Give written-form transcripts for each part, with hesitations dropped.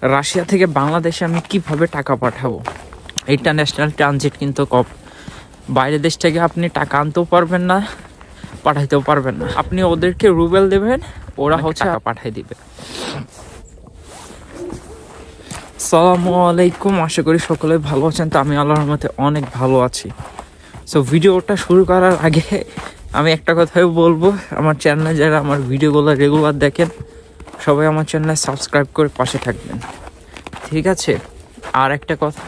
Russia থেকে বাংলাদেশে আমি কিভাবে টাকা পাঠাবো? ইন্টারন্যাশনাল ট্রানজিট কিন্তু কম। বাইরের দেশ থেকে আপনি টাকা আনতেও পারবেন না, পাঠাইতেও পারবেন না। আপনি ওদেরকে রুবেল দেবেন, ওরা হচ্ছে টাকা পাঠাই দিবে। আসসালামু আলাইকুম, আশা করি সকলে ভালো আছেন। তো আমি আল্লাহর রহমতে অনেক ভালো আছি। সো ভিডিওটা শুরু করার আগে আমি একটা কথাই বলবো, আমার চ্যানেলে যারা আমার ভিডিওগুলো রেগুলার দেখেন সবাই আমার চ্যানেলে সাবস্ক্রাইব করে পাশে থাকবেন, ঠিক আছে? আর একটা কথা,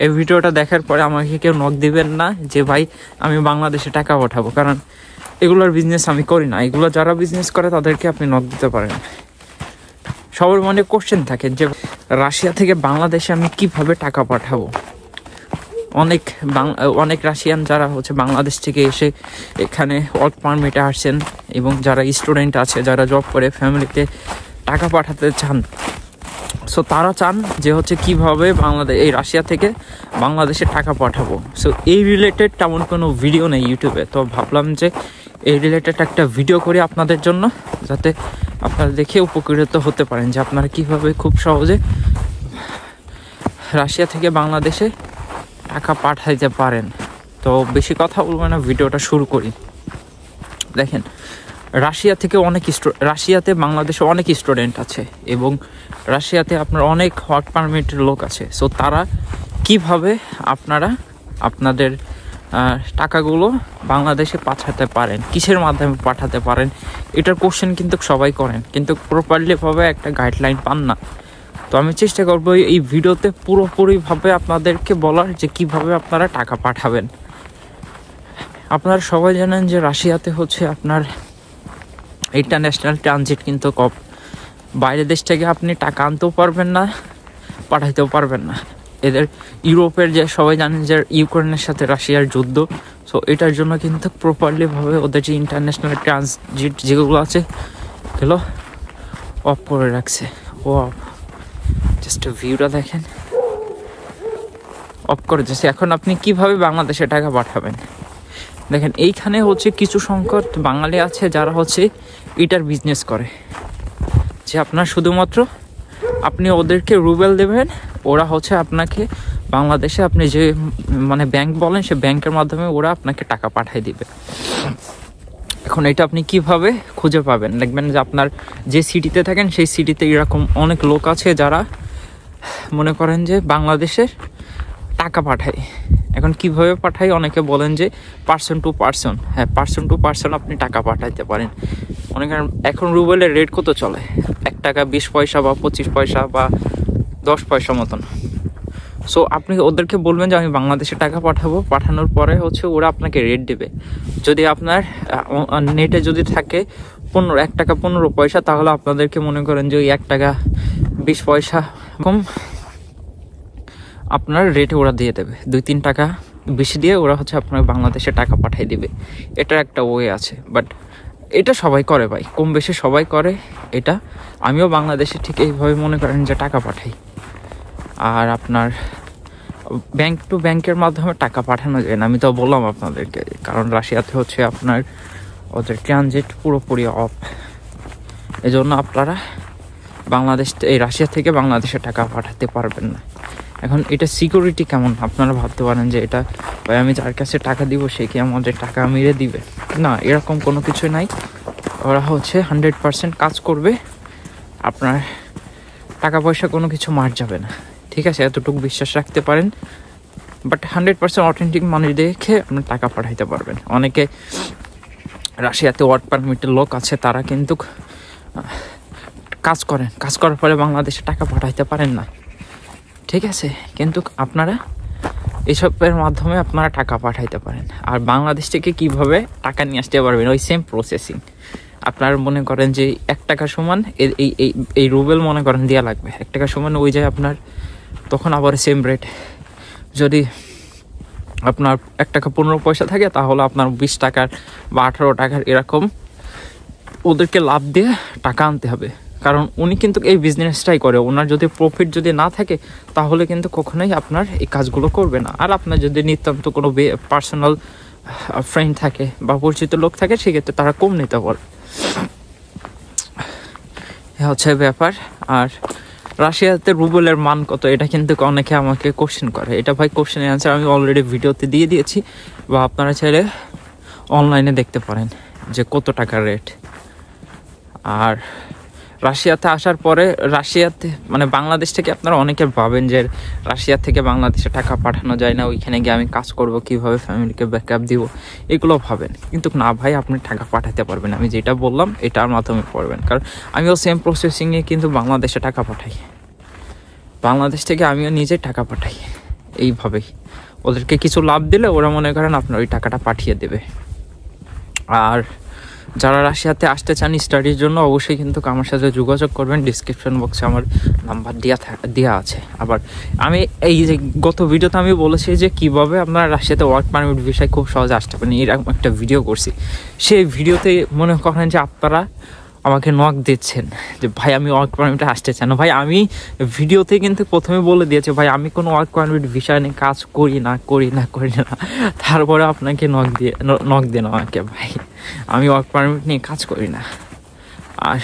এই ভিডিওটা দেখার পরে আমাকে কেউ নক দিবেন না যে ভাই আমি বাংলাদেশে টাকা পাঠাবো, কারণ এগুলোর বিজনেস আমি করি না। এগুলো যারা বিজনেস করে তাদেরকে আপনি নক দিতে পারেন। সবার মনে কোশ্চেন থাকে যে রাশিয়া থেকে বাংলাদেশে আমি কিভাবে টাকা পাঠাবো। অনেক রাশিয়ান যারা হচ্ছে বাংলাদেশ থেকে এসে এখানে ওয়ার্ক পারমিটে আসছেন, এবং যারা স্টুডেন্ট আছে, যারা জব করে ফ্যামিলিতে টাকা পাঠাতে চান, সো তারা চান যে হচ্ছে কিভাবে এই রাশিয়া থেকে বাংলাদেশে টাকা পাঠাবো। সো এই রিলেটেড তেমন কোনো ভিডিও নেই ইউটিউবে, তো ভাবলাম যে এই রিলেটেড একটা ভিডিও করি আপনাদের জন্য, যাতে আপনারা দেখে উপকৃত হতে পারেন যে আপনারা কিভাবে খুব সহজে রাশিয়া থেকে বাংলাদেশে টাকা পাঠাইতে পারেন। তো বেশি কথা বলবো না, ভিডিওটা শুরু করি। দেখেন, রাশিয়াতে বাংলাদেশে অনেক স্টুডেন্ট আছে, এবং রাশিয়াতে আপনার অনেক ওয়ার্ক পারমিটের লোক আছে। সো তারা কিভাবে আপনাদের টাকাগুলো বাংলাদেশে পাঠাতে পারেন, কিসের মাধ্যমে পাঠাতে পারেন, এটার কোশ্চেন কিন্তু সবাই করেন, কিন্তু প্রপারলিভাবে একটা গাইডলাইন পান না। তো আমি চেষ্টা করবো এই ভিডিওতে পুরোপুরিভাবে আপনাদেরকে বলার যে কিভাবে আপনারা টাকা পাঠাবেন। আপনারা সবাই জানেন যে রাশিয়াতে হচ্ছে আপনার ইন্টারন্যাশনাল ট্রানজিট কিন্তু কম। বাইরের দেশ থেকে আপনি টাকা আনতেও পারবেন না, পাঠাইতেও পারবেন না। এদের ইউরোপের যে সবাই জানেন যে ইউক্রেনের সাথে রাশিয়ার যুদ্ধ, সো এটার জন্য কিন্তু প্রপারলিভাবে ওদের যে ইন্টারন্যাশনাল ট্রানজিট যেগুলো আছে এগুলো অফ করে রাখছে। ও জাস্ট ভিউটা দেখেন, অফ করে দিয়েছে। এখন আপনি কিভাবে বাংলাদেশে টাকা পাঠাবেন? দেখেন, এইখানে হচ্ছে কিছু সংখ্যক বাঙালি আছে যারা হচ্ছে এটার বিজনেস করে, যে আপনার শুধুমাত্র আপনি ওদেরকে রুবেল দেবেন, ওরা হচ্ছে আপনাকে বাংলাদেশে আপনি যে ব্যাংক বলেন সে ব্যাংকের মাধ্যমে ওরা আপনাকে টাকা পাঠিয়ে দিবে। এখন এটা আপনি কিভাবে খুঁজে পাবেন? দেখবেন যে আপনার যে সিটিতে থাকেন সেই সিটিতে এরকম অনেক লোক আছে যারা মনে করেন যে বাংলাদেশের টাকা পাঠায়। এখন কিভাবে পাঠাই? অনেকে বলেন যে পার্সন টু পার্সন। হ্যাঁ, পার্সন টু পার্সন আপনি টাকা পাঠাইতে পারেন। অনেক এখন রুবেলের রেট কত চলে? 1 টাকা 20 পয়সা বা 25 পয়সা বা 10 পয়সা মতন। সো আপনি ওদেরকে বলবেন যে আমি বাংলাদেশে টাকা পাঠাবো, পাঠানোর পরে হচ্ছে ওরা আপনাকে রেট দেবে। যদি আপনার নেটে যদি থাকে 1 টাকা 15 পয়সা, তাহলে আপনাদেরকে মনে করেন যে ওই 1 টাকা 20 পয়সা কম আপনার রেটে ওরা দিয়ে দেবে। 2-3 টাকা বেশি দিয়ে ওরা হচ্ছে আপনার বাংলাদেশে টাকা পাঠিয়ে দিবে। এটার একটা ওয়ে আছে, বাট এটা সবাই করে ভাই, কম বেশি সবাই করে এটা। আমিও বাংলাদেশে ঠিক এইভাবে মনে করেন যে টাকা পাঠাই। আর আপনার ব্যাংক টু ব্যাংকের মাধ্যমে টাকা পাঠানো যায় না, আমি তো বললাম আপনাদেরকে, কারণ রাশিয়াতে হচ্ছে আপনার ওদের ট্রানজিট পুরোপুরি অফ। এজন্য আপনারা এই রাশিয়া থেকে বাংলাদেশে টাকা পাঠাতে পারবেন না। এখন এটা সিকিউরিটি কেমন? আপনারা ভাবতে পারেন যে এটা ভাই আমি যার কাছে টাকা দিব সে কি আমাদের টাকা মেরে দিবে? না, এরকম কোনো কিছু নাই। ওরা হচ্ছে 100% কাজ করবে, আপনার টাকা পয়সা কোনো কিছু মার যাবে না, ঠিক আছে? এতটুকু বিশ্বাস রাখতে পারেন। বাট 100% অথেন্টিক মানুষ দেখে আপনার টাকা পাঠাইতে পারবেন। অনেকে রাশিয়াতে ওয়ার্ক পারমিটের লোক আছে, তারা কিন্তু কাজ করার পরে বাংলাদেশে টাকা পাঠাইতে পারেন না, ঠিক আছে? কিন্তু আপনারা এসবের মাধ্যমে আপনারা টাকা পাঠাইতে পারেন। আর বাংলাদেশ থেকে কিভাবে টাকা নিয়ে আসতে পারবেন, ওই সেম প্রসেসিং। আপনারা মনে করেন যে 1 টাকা সমান এই রুবেল মনে করেন দেওয়া লাগবে, 1 টাকা সমান ওই যায় আপনার, তখন আবার সেম রেট। যদি আপনার 1 টাকা 15 পয়সা থাকে, তাহলে আপনার 20 টাকার বা 18 টাকার এরকম ওদেরকে লাভ দিয়ে টাকা আনতে হবে। কারণ উনি কিন্তু এই বিজনেসটাই করে, ওনার যদি প্রফিট যদি না থাকে তাহলে কিন্তু কখনোই আপনার এই কাজগুলো করবে না। আর আপনার যদি নিতান্ত কোনো পার্সোনাল ফ্রেন্ড থাকে বা পরিচিত লোক থাকে, সেক্ষেত্রে তারা কম নিতে পারে, হচ্ছে ব্যাপার। আর রাশিয়াতে রুবেলের মান কত, এটা কিন্তু অনেকে আমাকে কোশ্চেন করে। এটা ভাই কোশ্চেনের অ্যান্সার আমি অলরেডি ভিডিওতে দিয়ে দিয়েছি, বা আপনারা চাইলে অনলাইনে দেখতে পারেন যে কত টাকার রেট। আর রাশিয়াতে আসার পরে রাশিয়াতে মানে বাংলাদেশ থেকে আপনারা অনেকে ভাবেন যে রাশিয়া থেকে বাংলাদেশে টাকা পাঠানো যায় না, ওইখানে গিয়ে আমি কাজ করব, কীভাবে ফ্যামিলিকে ব্যাকআপ দিব, এগুলো ভাবেন। কিন্তু না ভাই, আপনি টাকা পাঠাতে পারবেন। আমি যেটা বললাম এটার মাধ্যমে পড়বেন, কারণ আমিও সেম প্রসেসিংয়ে কিন্তু বাংলাদেশে টাকা পাঠাই, বাংলাদেশ থেকে আমিও নিজে টাকা পাঠাই। এইভাবেই ওদেরকে কিছু লাভ দিলে ওরা মনে করেন আপনার ওই টাকাটা পাঠিয়ে দেবে। আর যারা রাশিয়াতে আসতে চান স্টাডির জন্য, অবশ্যই কিন্তু আমার সাথে যোগাযোগ করবেন। ডিসক্রিপশন বক্সে আমার নাম্বার দেওয়া আছে। আবার আমি এই যে গত ভিডিওতে আমি বলেছি যে কীভাবে আপনারা রাশিয়াতে ওয়ার্ক পারমিট ভিসায় খুব সহজে আসতে পারেন, এরকম একটা ভিডিও করছি। সেই ভিডিওতে মনে করেন যে আপনারা আমাকে নক দিচ্ছেন যে ভাই আমি ওয়ার্ক পারমিটে আসতে চাই না। ভাই আমি ভিডিওতে কিন্তু প্রথমে বলে দিয়েছি ভাই আমি কোনো ওয়ার্ক পারমিট বিষয় নিয়ে কাজ করি না। তারপরে আপনাকে নক দেন আমাকে, ভাই আমি ওয়ার্ক পারমিট নিয়ে কাজ করি না। আর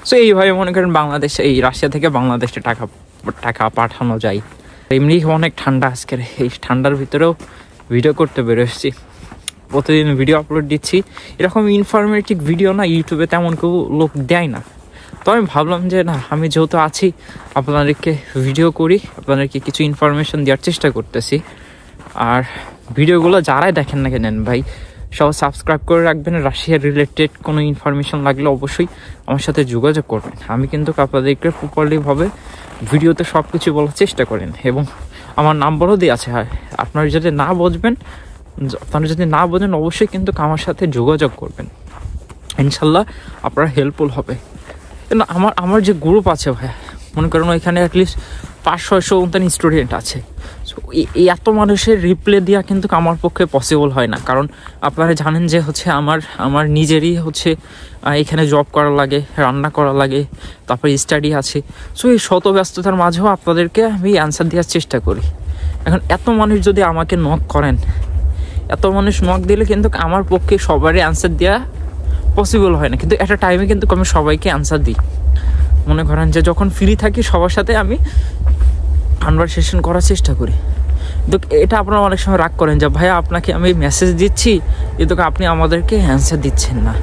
সো এইভাবে মনে করেন বাংলাদেশে, এই রাশিয়া থেকে বাংলাদেশে টাকা পাঠানো যায়। এমনি অনেক ঠান্ডা আজকের, এই ঠান্ডার ভিতরেও ভিডিও করতে বেরোচ্ছি, প্রতিদিন ভিডিও আপলোড দিচ্ছি। এরকম ইনফরমেটিভ ভিডিও না ইউটিউবে তেমন কেউ লোক দেয় না। তো আমি ভাবলাম যে না, আমি যেহেতু আছি আপনাদেরকে ভিডিও করি, আপনাদেরকে কিছু ইনফরমেশন দেওয়ার চেষ্টা করতেছি। আর ভিডিওগুলো যারাই দেখেন না কেন ভাই, সব সাবস্ক্রাইব করে রাখবেন। রাশিয়ার রিলেটেড কোনো ইনফরমেশন লাগলে অবশ্যই আমার সাথে যোগাযোগ করবেন। আমি কিন্তু আপনাদেরকে প্রপারলিভাবে ভিডিওতে সব কিছু বলার চেষ্টা করেন, এবং আমার নাম্বারও দেওয়া আছে। আপনারা যদি না বোঝেন অবশ্যই কিন্তু আমার সাথে যোগাযোগ করবেন, ইনশাল্লাহ আপনারা হেল্পফুল হবে। কিন্তু আমার যে গ্রুপ আছে ভাই, মনে করেন ওইখানে অ্যাটলিস্ট 500-600 স্টুডেন্ট আছে। সো এত মানুষের রিপ্লাই দেওয়া কিন্তু আমার পক্ষে পসিবল হয় না, কারণ আপনারা জানেন যে হচ্ছে আমার নিজেরই হচ্ছে এখানে জব করা লাগে, রান্না করা লাগে, তারপরে স্টাডি আছে। সো এই শত ব্যস্ততার মাঝেও আপনাদেরকে আমি অ্যান্সার দেওয়ার চেষ্টা করি। এখন এত মানুষ যদি আমাকে নক করেন, এত মানুষ নক দিলে কিন্তু আমার পক্ষে সবারই অ্যান্সার দেওয়া পসিবল হয় না। কিন্তু একটা টাইমে কিন্তু আমি সবাইকে অ্যান্সার দিই। মনে করেন যে যখন ফ্রি থাকি সবার সাথে আমি কনভারসেশন করার চেষ্টা করি। তো এটা আপনারা অনেক সময় রাগ করেন যে ভাইয়া আপনাকে আমি মেসেজ দিচ্ছি কিন্তু আপনি আমাদেরকে অ্যান্সার দিচ্ছেন না।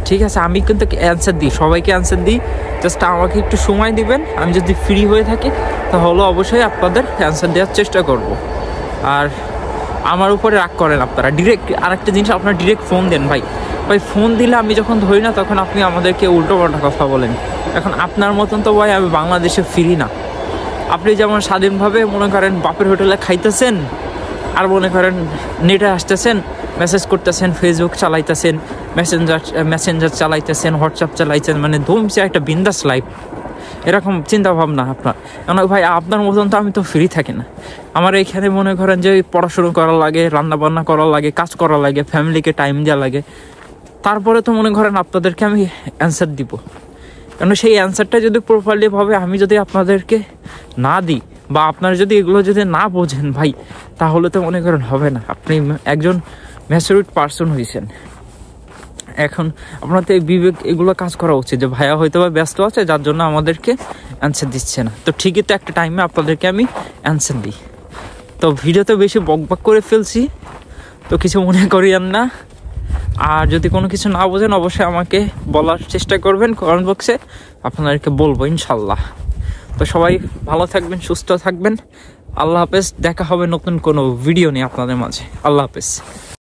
ঠিক আছে, আমি কিন্তু অ্যান্সার দিই, সবাইকে অ্যান্সার দিই, জাস্ট আমাকে একটু সময় দিবেন। আমি যদি ফ্রি হয়ে থাকি তাহলে অবশ্যই আপনাদের অ্যান্সার দেওয়ার চেষ্টা করব। আর আমার উপরে রাগ করেন আপনারা ডিরেক্ট। আরেকটা জিনিস, আপনারা ডিরেক্ট ফোন দেন ভাই ফোন দিলে আমি যখন ধরি না তখন আপনি আমাদেরকে উল্টোপাল্টা কথা বলেন। এখন আপনার মতন তো ভাই আমি বাংলাদেশে ফিরি না। আপনি যেমন স্বাধীনভাবে মনে করেন বাপের হোটেলে খাইতেছেন, আর মনে করেন নেটে আসতেছেন, মেসেজ করতেছেন, ফেসবুক চালাইতেছেন, মেসেঞ্জার চালাইতেছেন, হোয়াটসঅ্যাপ চালাইতেছেন, মানে ধুমছে একটা বিন্দাস লাইফ, এরকম চিন্তা ভাবনা আপনার। কেন ভাই আপনার মতন তো আমি তো ফ্রি থাকি না। আমার এইখানে মনে করেন যে পড়াশুনো করা লাগে, রান্নাবান্না করা লাগে, কাজ করা লাগে, ফ্যামিলিকে টাইম দেওয়া লাগে, তারপরে তো মনে করেন আপনাদেরকে আমি অ্যান্সার দিব। কেন সেই অ্যান্সারটা যদি প্রপারলিভাবে আমি যদি আপনাদেরকে না দিই, বা আপনারা যদি এগুলো যদি না বোঝেন ভাই, তাহলে তো মনে করেন হবে না। আপনি একজন ম্যাচুরিড পারসন হয়েছেন, এখন আপনার তো এই বিবেক এগুলো কাজ করা উচিত যে ভাইয়া হয়তো বা ব্যস্ত আছে যার জন্য আমাদেরকে অ্যান্সার দিচ্ছে না। তো ঠিকই তো একটা টাইমে আপনাদেরকে আমি অ্যান্সার দিই। তো ভিডিওতে বেশি বকবক করে ফেলছি, তো কিছু মনে করিয়েন না। আর যদি কোনো কিছু না বোঝেন অবশ্যই আমাকে বলার চেষ্টা করবেন কমেন্ট বক্সে, আপনাদেরকে বলবো ইনশাল্লাহ। তো সবাই ভালো থাকবেন, সুস্থ থাকবেন। আল্লাহ হাফেজ। দেখা হবে নতুন কোনো ভিডিও নিয়ে আপনাদের মাঝে। আল্লাহ হাফেজ।